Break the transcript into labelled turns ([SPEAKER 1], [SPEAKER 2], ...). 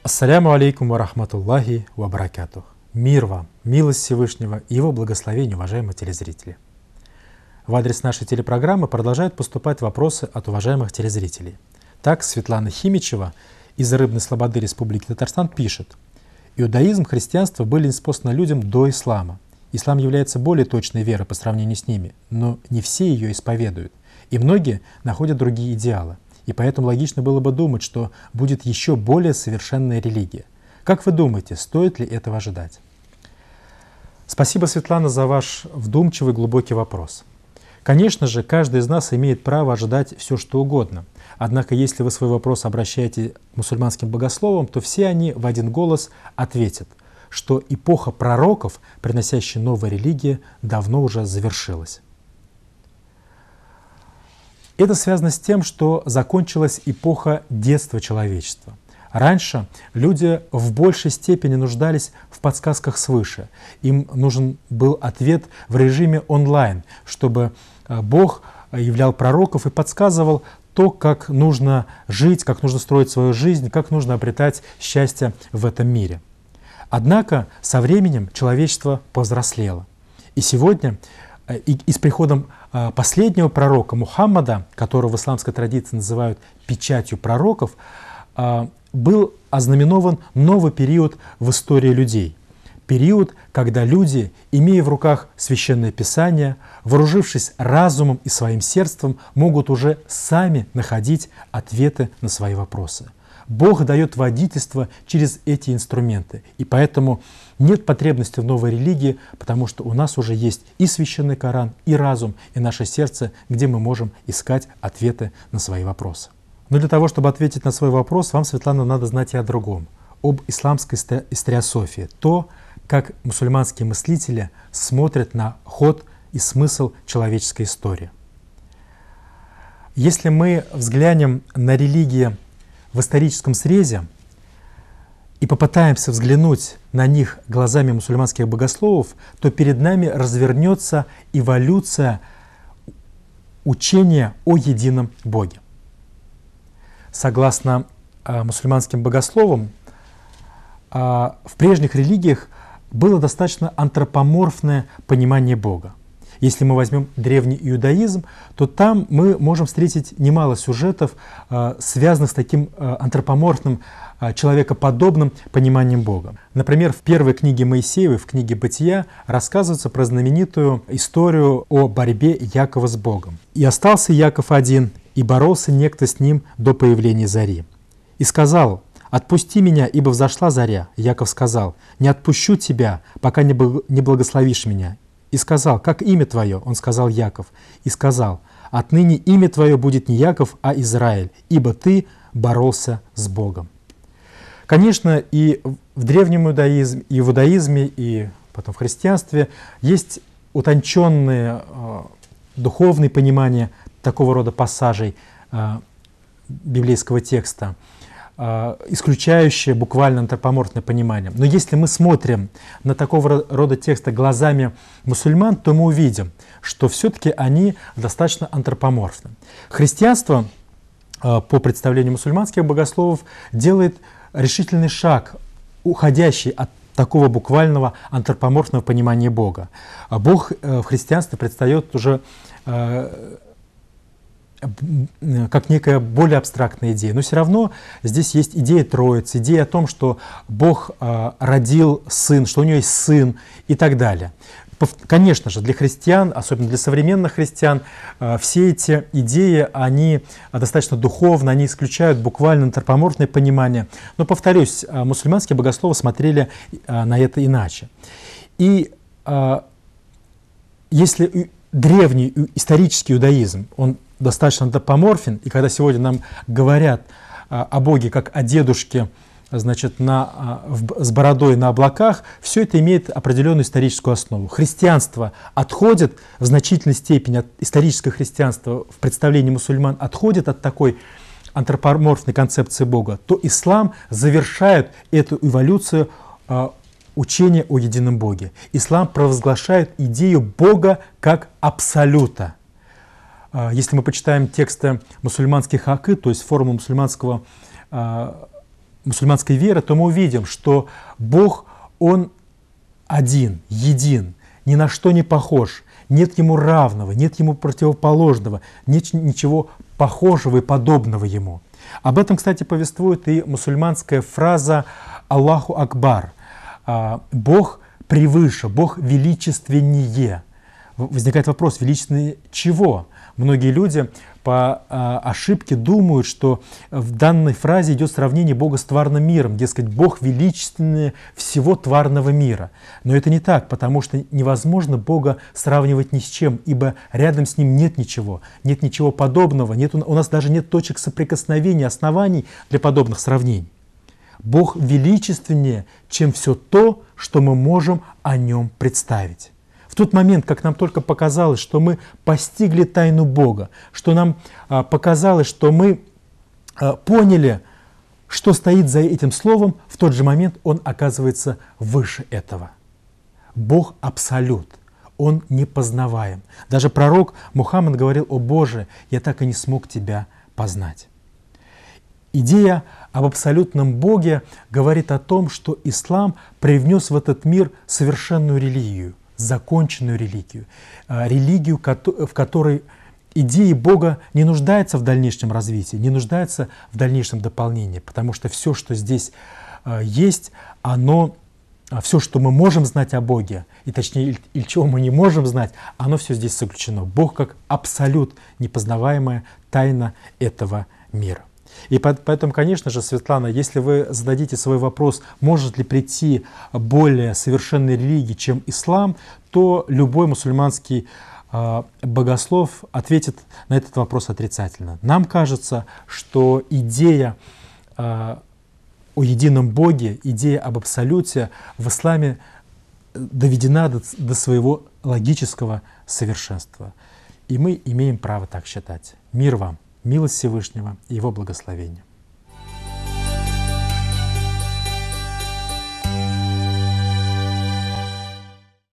[SPEAKER 1] Ассаляму алейкум ва рахматуллахи ва баракатух. Мир вам, милость Всевышнего и его благословение, уважаемые телезрители. В адрес нашей телепрограммы продолжают поступать вопросы от уважаемых телезрителей. Так, Светлана Химичева из Рыбной Слободы Республики Татарстан пишет: иудаизм, христианство были неспосланы людям до ислама. Ислам является более точной верой по сравнению с ними, но не все ее исповедуют, и многие находят другие идеалы. И поэтому логично было бы думать, что будет еще более совершенная религия. Как вы думаете, стоит ли этого ожидать? Спасибо, Светлана, за ваш вдумчивый глубокий вопрос. Конечно же, каждый из нас имеет право ожидать все, что угодно. Однако, если вы свой вопрос обращаете к мусульманским богословам, то все они в один голос ответят, что эпоха пророков, приносящая новые религии, давно уже завершилась. Это связано с тем, что закончилась эпоха детства человечества. Раньше люди в большей степени нуждались в подсказках свыше. Им нужен был ответ в режиме онлайн, чтобы Бог являл пророков и подсказывал то, как нужно жить, как нужно строить свою жизнь, как нужно обретать счастье в этом мире. Однако со временем человечество повзрослело. И сегодня и с приходом последнего пророка Мухаммада, которого в исламской традиции называют печатью пророков, был ознаменован новый период в истории людей. Период, когда люди, имея в руках Священное Писание, вооружившись разумом и своим сердцем, могут уже сами находить ответы на свои вопросы. Бог дает водительство через эти инструменты, и поэтому нет потребности в новой религии, потому что у нас уже есть и Священный Коран, и разум, и наше сердце, где мы можем искать ответы на свои вопросы. Но для того, чтобы ответить на свой вопрос, вам, Светлана, надо знать и о другом, об исламской историософии, то, как мусульманские мыслители смотрят на ход и смысл человеческой истории. Если мы взглянем на религии в историческом срезе и попытаемся взглянуть на них глазами мусульманских богословов, то перед нами развернется эволюция учения о едином Боге. Согласно мусульманским богословам, в прежних религиях было достаточно антропоморфное понимание Бога. Если мы возьмем древний иудаизм, то там мы можем встретить немало сюжетов, связанных с таким антропоморфным, человекоподобным пониманием Бога. Например, в первой книге Моисеевой, в книге «Бытия», рассказывается про знаменитую историю о борьбе Якова с Богом. «И остался Яков один, и боролся некто с ним до появления зари. И сказал: „Отпусти меня, ибо взошла заря“. Яков сказал: „Не отпущу тебя, пока не благословишь меня“. И сказал: „Как имя твое?“ Он сказал: „Яков“. И сказал: „Отныне имя твое будет не Яков, а Израиль, ибо ты боролся с Богом“». Конечно, и в древнем иудаизме, и в иудаизме, и потом в христианстве есть утонченные духовные понимания такого рода пассажей библейского текста, исключающее буквально антропоморфное понимание. Но если мы смотрим на такого рода тексты глазами мусульман, то мы увидим, что все-таки они достаточно антропоморфны. Христианство, по представлению мусульманских богословов, делает решительный шаг, уходящий от такого буквального антропоморфного понимания Бога. Бог в христианстве предстает уже как некая более абстрактная идея. Но все равно здесь есть идея Троицы, идея о том, что Бог родил Сын, что у него есть Сын и так далее. Конечно же, для христиан, особенно для современных христиан, все эти идеи, они достаточно духовны, они исключают буквально антропоморфное понимание. Но, повторюсь, мусульманские богословы смотрели на это иначе. И если древний исторический иудаизм, он достаточно антропоморфен, и когда сегодня нам говорят о Боге как о дедушке, значит, с бородой на облаках, все это имеет определенную историческую основу. Христианство отходит в значительной степени от исторического христианства, в представлении мусульман отходит от такой антропоморфной концепции Бога, то ислам завершает эту эволюцию учения о едином Боге. Ислам провозглашает идею Бога как абсолюта. Если мы почитаем тексты мусульманских акид, то есть форму мусульманского мусульманской веры, то мы увидим, что Бог, Он один, един, ни на что не похож, нет Ему равного, нет Ему противоположного, нет ничего похожего и подобного Ему. Об этом, кстати, повествует и мусульманская фраза «Аллаху Акбар». Бог превыше, Бог величественнее. Возникает вопрос, величественнее чего? Многие люди по ошибке думают, что в данной фразе идет сравнение Бога с тварным миром, дескать, Бог величественнее всего тварного мира. Но это не так, потому что невозможно Бога сравнивать ни с чем, ибо рядом с Ним нет ничего подобного, у нас даже нет точек соприкосновения, оснований для подобных сравнений. Бог величественнее, чем все то, что мы можем о Нем представить. В тот момент, как нам только показалось, что мы постигли тайну Бога, что нам показалось, что мы поняли, что стоит за этим словом, в тот же момент Он оказывается выше этого. Бог абсолют, Он непознаваем. Даже пророк Мухаммад говорил: «О Боже, я так и не смог Тебя познать». Идея об абсолютном Боге говорит о том, что ислам привнес в этот мир совершенную религию, законченную религию, религию, в которой идея Бога не нуждается в дальнейшем развитии, не нуждается в дальнейшем дополнении, потому что все, что здесь есть, все, что мы можем знать о Боге, и точнее, или чего мы не можем знать, оно все здесь заключено. Бог как абсолют, непознаваемая тайна этого мира. И поэтому, конечно же, Светлана, если вы зададите свой вопрос, может ли прийти более совершенной религии, чем ислам, то любой мусульманский богослов ответит на этот вопрос отрицательно. Нам кажется, что идея о едином Боге, идея об абсолюте в исламе доведена до своего логического совершенства. И мы имеем право так считать. Мир вам! Милость Всевышнего и Его благословения.